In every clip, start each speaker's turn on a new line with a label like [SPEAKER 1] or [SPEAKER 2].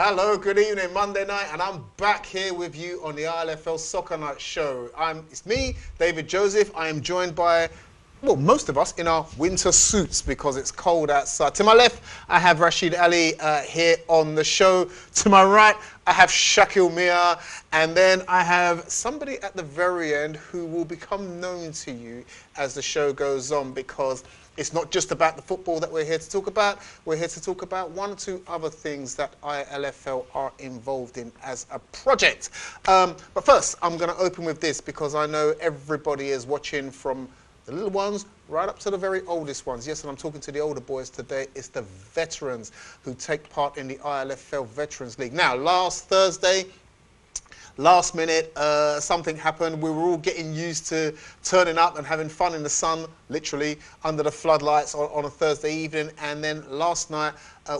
[SPEAKER 1] Hello, good evening, Monday night, and I'm back here with you on the ILFL Soccer Night Show. It's me, David Joseph. I am joined by, well, most of us in our winter suits because it's cold outside. To my left, I have Rashid Ali here on the show. To my right, I have Shakil Mia, and then I have somebody at the very end who will become known to you as the show goes on, because it's not just about the football that we're here to talk about. We're here to talk about one or two other things that ILFL are involved in as a project. But first, I'm going to open with this because I know everybody is watching, from the little ones right up to the very oldest ones. Yes, and I'm talking to the older boys today. It's the veterans who take part in the ILFL Veterans League. Now, last Thursday, last minute, something happened. We were all getting used to turning up and having fun in the sun, literally, under the floodlights on a Thursday evening. And then last night,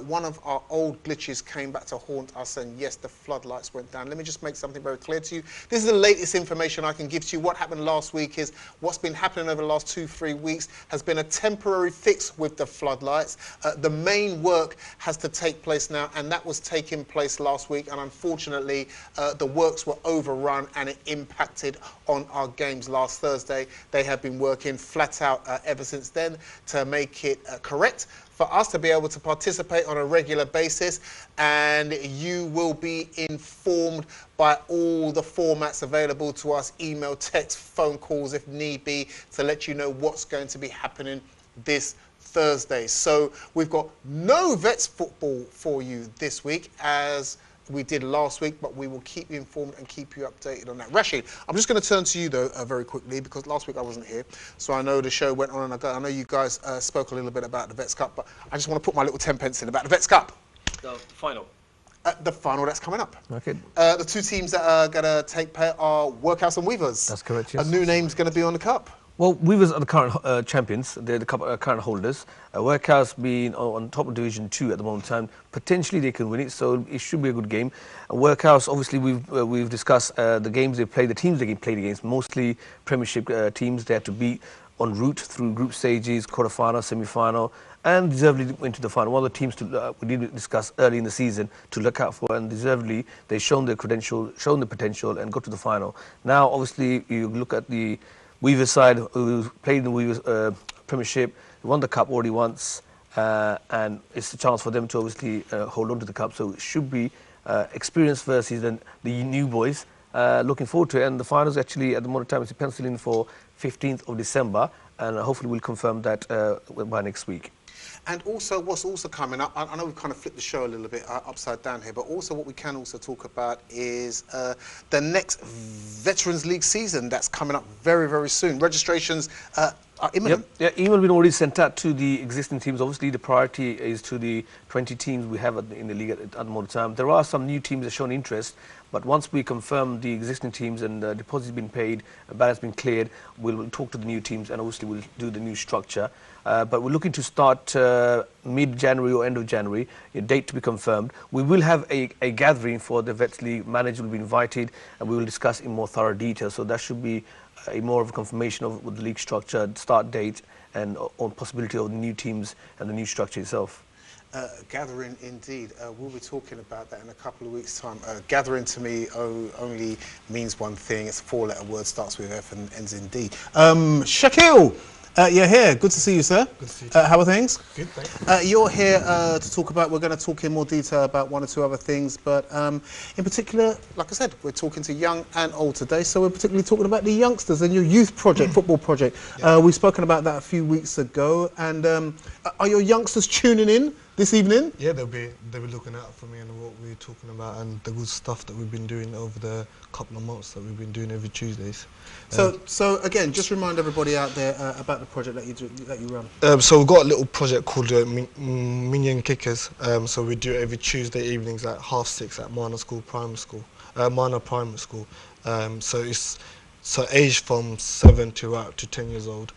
[SPEAKER 1] one of our old glitches came back to haunt us, and yes, the floodlights went down. Let me just make something very clear to you. This is the latest information I can give to you. What happened last week is what's been happening over the last 2-3 weeks has been a temporary fix with the floodlights. The main work has to take place now, and that was taking place last week, and unfortunately the works were overrun and it impacted on our games last Thursday. They have been working flat out ever since then to make it correct for us to be able to participate on a regular basis, and you will be informed by all the formats available to us: email, text, phone calls if need be, to let you know what's going to be happening this Thursday. So we've got no Vets football for you this week as we did last week, but we will keep you informed and keep you updated on that. Rashid, I'm just going to turn to you though very quickly, because last week I wasn't here, so I know the show went on, and I know you guys spoke a little bit about the Vets Cup, but I just want to put my little 10 pence in about the Vets Cup.
[SPEAKER 2] The final.
[SPEAKER 1] The final that's coming up.
[SPEAKER 3] Okay.
[SPEAKER 1] The two teams that are going to take part are Workhouse and Weavers.
[SPEAKER 3] That's correct, yes.
[SPEAKER 1] A new name's going to be on the cup.
[SPEAKER 3] Well, Weavers are the current champions. They're the current holders. Workhouse being on top of Division 2 at the moment in time. Potentially they can win it, so it should be a good game. Workhouse, obviously, we've discussed the games they play, the teams they played against, mostly Premiership teams. They had to beat en route through group stages, quarter-final, semi-final, and deservedly went to the final. One of the teams we did discuss early in the season to look out for, and deservedly they've shown their credential, shown the potential, and got to the final. Now, obviously, you look at the Weavers side, who played in the Weavers Premiership, won the cup already once, and it's a chance for them to obviously hold on to the cup. So it should be experienced versus the new boys. Looking forward to it, and the finals actually at the moment time is penciled in for 15th of December, and hopefully we'll confirm that by next week.
[SPEAKER 1] And also, what's also coming up, I know we've kind of flipped the show a little bit upside down here, but also what we can also talk about is the next Veterans League season that's coming up very, very soon. Registrations are imminent.
[SPEAKER 3] Yep. Yeah, email been already sent out to the existing teams. Obviously, the priority is to the 20 teams we have in the league at the moment time. There are some new teams that have shown interest, but once we confirm the existing teams and the deposit has been paid, the balance has been cleared, we'll talk to the new teams, and obviously we'll do the new structure. But we're looking to start mid-January or end of January, a date to be confirmed. We will have a gathering for the Vets League. Manager will be invited, and we will discuss in more thorough detail. So that should be more of a confirmation of the league structure, start date, and on possibility of the new teams and the new structure itself.
[SPEAKER 1] Gathering indeed. We'll be talking about that in a couple of weeks' time. Gathering to me only means one thing. It's a 4-letter word, starts with F and ends in D. Shakil, you're here. Good to see you, sir.
[SPEAKER 4] Good to see you.
[SPEAKER 1] How are things?
[SPEAKER 4] Good, thanks.
[SPEAKER 1] You're here to talk about, we're going to talk in more detail about one or two other things, but in particular, like I said, we're talking to young and old today, so we're particularly talking about the youngsters and your youth project, football project. Yeah. We've spoken about that a few weeks ago, and are your youngsters tuning in this evening?
[SPEAKER 4] Yeah, they'll be looking out for me and what we're talking about and the good stuff that we've been doing over the couple of months that we've been doing every Tuesdays.
[SPEAKER 1] So again, just remind everybody out there about the project that you run.
[SPEAKER 4] So we've got a little project called Minion Kickers. So we do it every Tuesday evenings at 6:30 at Mana Primary School. So it's aged from 7 to up to 10 years old.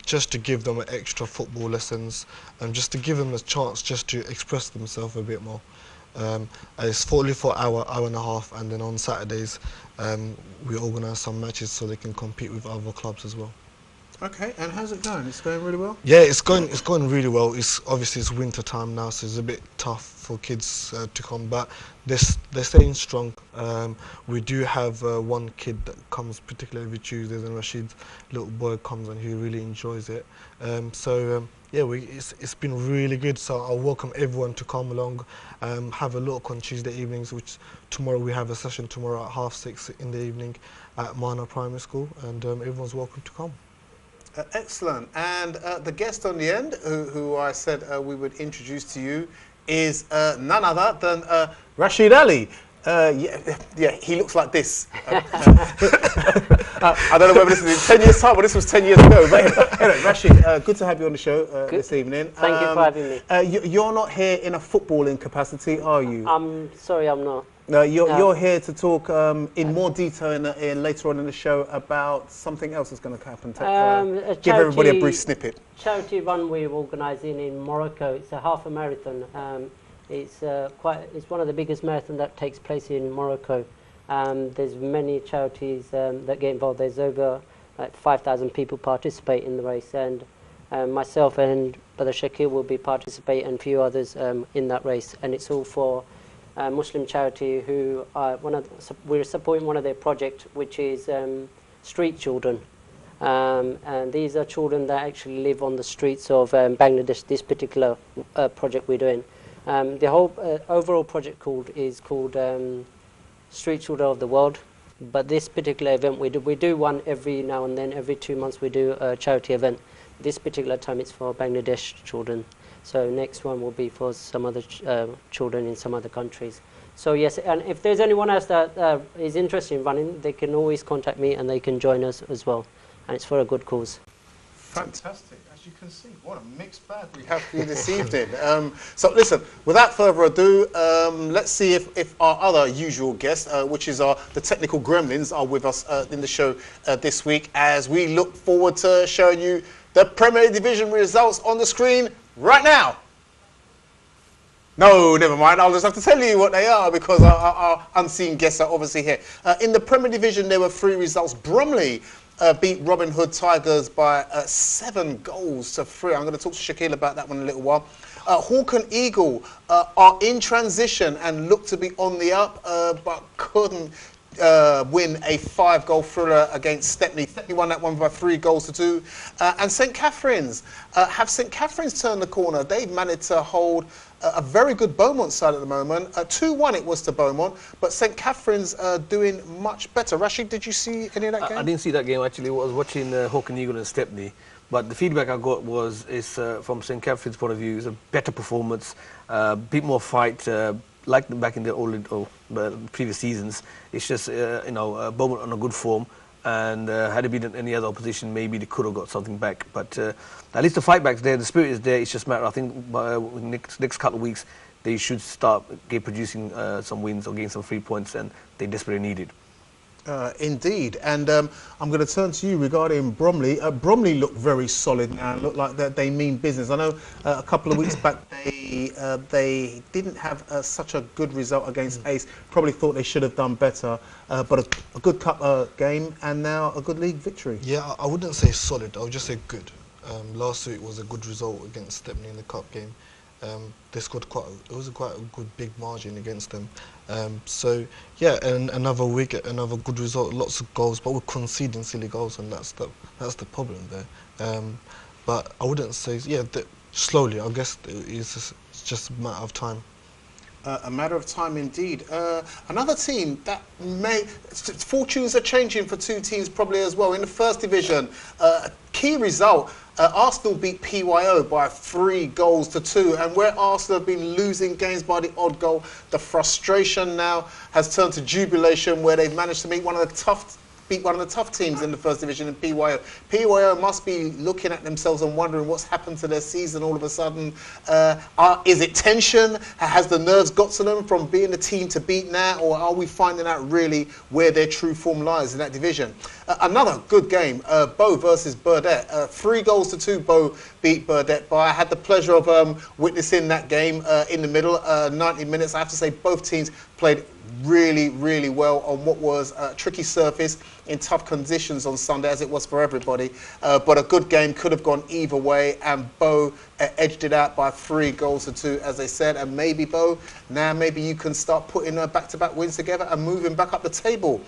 [SPEAKER 4] Just to give them extra football lessons and just to give them a chance just to express themselves a bit more. It's for an hour and a half, and then on Saturdays we organise some matches so they can compete with other clubs as well.
[SPEAKER 1] Okay, and how's it going? It's going really well?
[SPEAKER 4] Yeah, it's going really well. It's obviously it's winter time now, so it's a bit tough for kids to come, but they're staying strong. We do have one kid that comes particularly every Tuesdays, and Rashid's little boy comes and he really enjoys it. Yeah, it's been really good. So I welcome everyone to come along, have a look on Tuesday evenings. Which tomorrow we have a session tomorrow at 6:30 in the evening at Mana Primary School, and everyone's welcome to come.
[SPEAKER 1] Excellent. And the guest on the end, who I said we would introduce to you, is none other than Rashid Ali. Yeah, he looks like this. I don't know whether this is in 10 years' time or this was 10 years ago. But anyway, Rashid, good to have you on the show this evening.
[SPEAKER 2] Thank you for having me.
[SPEAKER 1] You're not here in a footballing capacity, are you?
[SPEAKER 2] I'm sorry, I'm not.
[SPEAKER 1] No, you're here to talk in more detail in later on in the show about something else that's going to happen. Give everybody a brief snippet.
[SPEAKER 2] Charity run we're organising in Morocco. It's a half a marathon. It's one of the biggest marathons that takes place in Morocco. There's many charities that get involved. There's over 5,000 people participate in the race, and myself and Brother Shakir will be participating, and a few others in that race. And it's all for Muslim charity who are we're supporting one of their projects, which is street children, and these are children that actually live on the streets of Bangladesh. This particular project we're doing, the whole overall project is called Street Children of the World. But this particular event we do one every now and then. Every 2 months we do a charity event. This particular time it's for Bangladesh children. So next one will be for some other children in some other countries. So yes, and if there's anyone else that is interested in running, they can always contact me and they can join us as well. And it's for a good cause.
[SPEAKER 1] Fantastic. As you can see, what a mixed bag we have for you this evening. So listen, without further ado, let's see if our other usual guests, which is the technical gremlins, are with us in the show this week, as we look forward to showing you the Premier Division results on the screen right now. No, never mind. I'll just have to tell you what they are because our unseen guests are obviously here. In the Premier Division, there were 3 results. Bromley beat Robin Hood Tigers by 7 goals to 3. I'm going to talk to Shaquille about that one in a little while. Hawk and Eagle are in transition and look to be on the up, but couldn't win a 5-goal thriller against Stepney. Stepney won that one by 3 goals to 2. And St Catherine's, have St Catherine's turned the corner? They've managed to hold a very good Beaumont side at the moment. 2-1 it was to Beaumont, but St Catherine's doing much better. Rashid, did you see any of that game?
[SPEAKER 3] I didn't see that game actually. I was watching Hawk and Eagle and Stepney, but the feedback I got from St Catherine's point of view, is a better performance, a bit more fight, like back in the previous seasons. It's just Beaumont on a good form, and had it been any other opposition, maybe they could have got something back. But at least the fight back's there, the spirit is there. It's just a matter, I think, by next couple of weeks, they should start producing some wins or getting some 3 points, and they desperately need it.
[SPEAKER 1] Indeed, and I'm going to turn to you regarding Bromley. Bromley look very solid now, look like they mean business. I know a couple of weeks back they didn't have such a good result against Ace. Probably thought they should have done better, but a good cup game and now a good league victory.
[SPEAKER 4] Yeah, I wouldn't say solid, I would just say good. Last week was a good result against Stepney in the cup game. They scored quite a good big margin against them. So yeah, and another week, another good result, lots of goals, but we're conceding silly goals, and that's the problem there. But I wouldn't say slowly. I guess it's just a matter of time.
[SPEAKER 1] A matter of time indeed. Another team that fortunes are changing for 2 teams probably as well. In the first division, key result, Arsenal beat PYO by 3 goals to 2, and where Arsenal have been losing games by the odd goal, the frustration now has turned to jubilation where they've managed to beat one of the tough teams in the first division in PYO. PYO must be looking at themselves and wondering what's happened to their season all of a sudden. Is it tension? Has the nerves got to them from being the team to beat now, or are we finding out really where their true form lies in that division? Another good game, Bow versus Burdett. 3 goals to 2, Bow beat Burdett by. I had the pleasure of witnessing that game in the middle, 90 minutes. I have to say both teams played really, really well on what was a tricky surface in tough conditions on Sunday, as it was for everybody. But a good game, could have gone either way, and Bo edged it out by 3-2, as they said. And maybe, Bo, now maybe you can start putting back-to-back wins together and moving back up the table.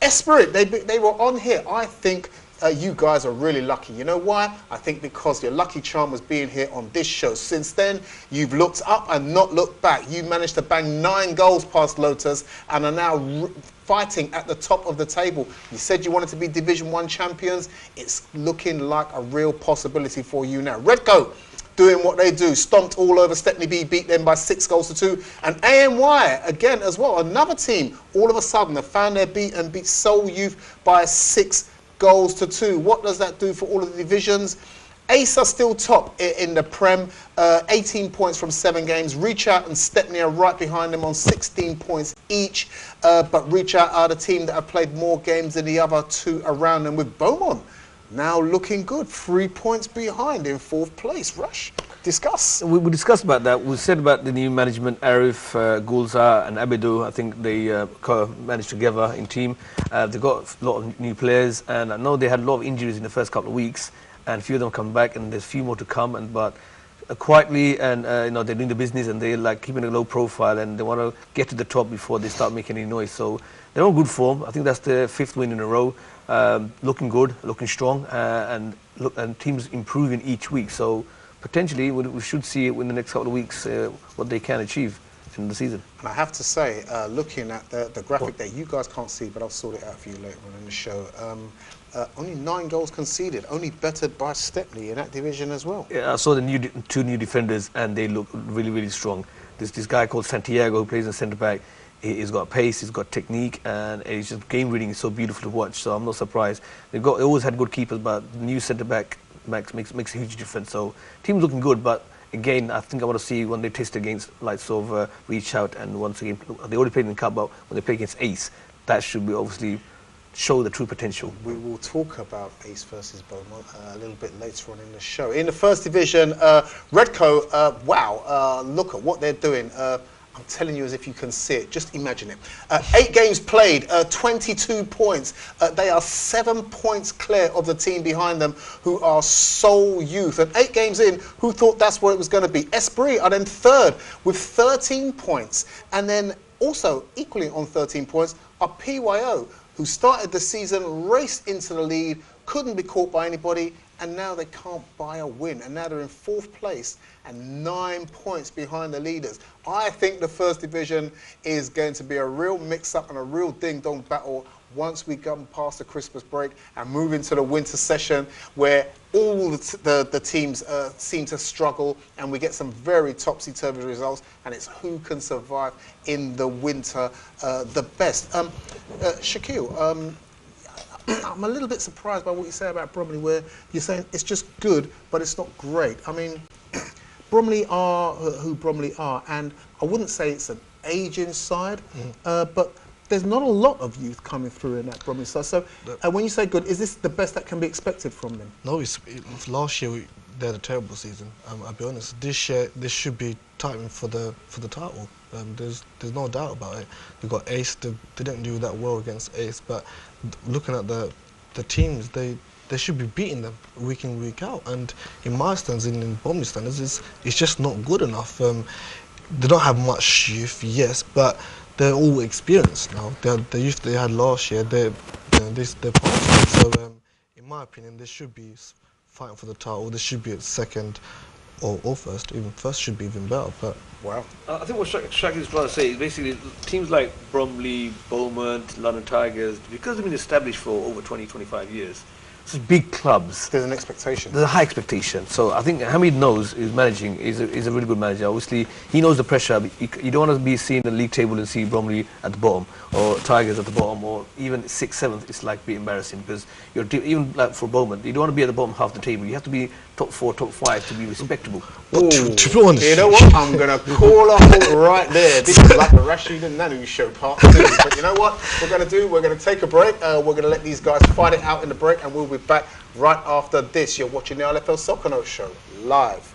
[SPEAKER 1] Esprit, they were on here. I think you guys are really lucky. You know why? I think because your lucky charm was being here on this show. Since then, you've looked up and not looked back. You managed to bang 9 goals past Lotus and are now fighting at the top of the table. You said you wanted to be Division 1 champions. It's looking like a real possibility for you now. Redcoat doing what they do, stomped all over Stepney B, beat them by 6-2. And ANY, again as well, another team, all of a sudden have found their beat and beat Seoul Youth by 6-2. What does that do for all of the divisions? Ace are still top in the Prem, 18 points from 7 games. Reach Out and Stepney are right behind them on 16 points each. But Reach Out are the team that have played more games than the other 2 around them, with Beaumont now looking good, 3 points behind in 4th place. Rush, discuss.
[SPEAKER 3] We discussed about that. We said about the new management, Arif, Gulzar and Abidu. I think they managed together in team. They've got a lot of new players, and I know they had a lot of injuries in the first couple of weeks, and a few of them come back, and there's a few more to come. But quietly, and they're doing the business, and they're like keeping a low profile, and they want to get to the top before they start making any noise. So they're on good form. I think that's their 5th win in a row. Looking good, looking strong, and teams improving each week. So potentially we should see it in the next couple of weeks what they can achieve in the season.
[SPEAKER 1] And I have to say, looking at the graphic that you guys can't see, but I'll sort it out for you later on in the show. Only 9 goals conceded, only bettered by Stepney in that division as well.
[SPEAKER 3] Yeah, I saw the 2 new defenders, and they look really, really strong. This guy called Santiago, who plays in centre back. He's got pace, he's got technique, and he's just game reading is so beautiful to watch. So I'm not surprised. They always had good keepers, but the new centre back makes a huge difference. So team's looking good, but again, I think I want to see when they test against lights of Reach Out, and once again they already played in the cup, but when they play against Ace, that should be obviously show the true potential.
[SPEAKER 1] We will talk about Ace versus Beaumont a little bit later on in the show. In the 1st division, Redco, wow, look at what they're doing. I'm telling you as if you can see it. Just imagine it. 8 games played, 22 points. They are 7 points clear of the team behind them, who are Seoul Youth. And 8 games in, who thought that's what it was going to be? Esprit are then 3rd with 13 points. And then also equally on 13 points are PYO, who started the season, raced into the lead, couldn't be caught by anybody, and now they can't buy a win. And now they're in 4th place and 9 points behind the leaders. I think the 1st division is going to be a real mix-up and a real ding-dong battle once we come past the Christmas break and move into the winter session, where all the teams seem to struggle, and we get some very topsy-turvy results, and it's who can survive in the winter the best. Shaquille, I'm a little bit surprised by what you say about Bromley, where you're saying it's just good, but it's not great. I mean, Bromley are who Bromley are, and I wouldn't say it's an aging side, but there's not a lot of youth coming through in that Bromley side. So when you say good, is this the best that can be expected from them?
[SPEAKER 4] No, last year they had a terrible season. I'll be honest. This year they should be fighting for the title. There's no doubt about it. They got Ace. They didn't do that well against Ace, but looking at the teams, they should be beating them week in, week out. And in my stands, in Bromley standards, it's just not good enough. They don't have much youth, yes, but they're all experienced now. The youth they had last year, they're past. So in my opinion, they should be fighting for the title. They should be at 2nd or 1st. Even 1st should be even better. But
[SPEAKER 1] wow.
[SPEAKER 3] I think what Shaq is trying to say is basically teams like Bromley, Beaumont, London Tigers, because they've been established for over 20, 25 years, big clubs.
[SPEAKER 1] There's an expectation.
[SPEAKER 3] There's a high expectation. So I think Hamid knows is managing, is a really good manager. Obviously, he knows the pressure. You don't want to be seeing the league table and see Bromley at the bottom, or Tigers at the bottom, or even 6th, 7th. It's like be embarrassing, because you're even like for Beaumont, you don't want to be at the bottom half the table. You have to be top 4, top 5 to be respectable.
[SPEAKER 4] To be honest,
[SPEAKER 1] you know what? I'm gonna call a halt right there. This is like the Rashid and Nanu show part 2. But you know what we're gonna do? We're gonna take a break. We're gonna let these guys fight it out in the break, and we'll be back right after this. You're watching the ILFL Soccer Note show live.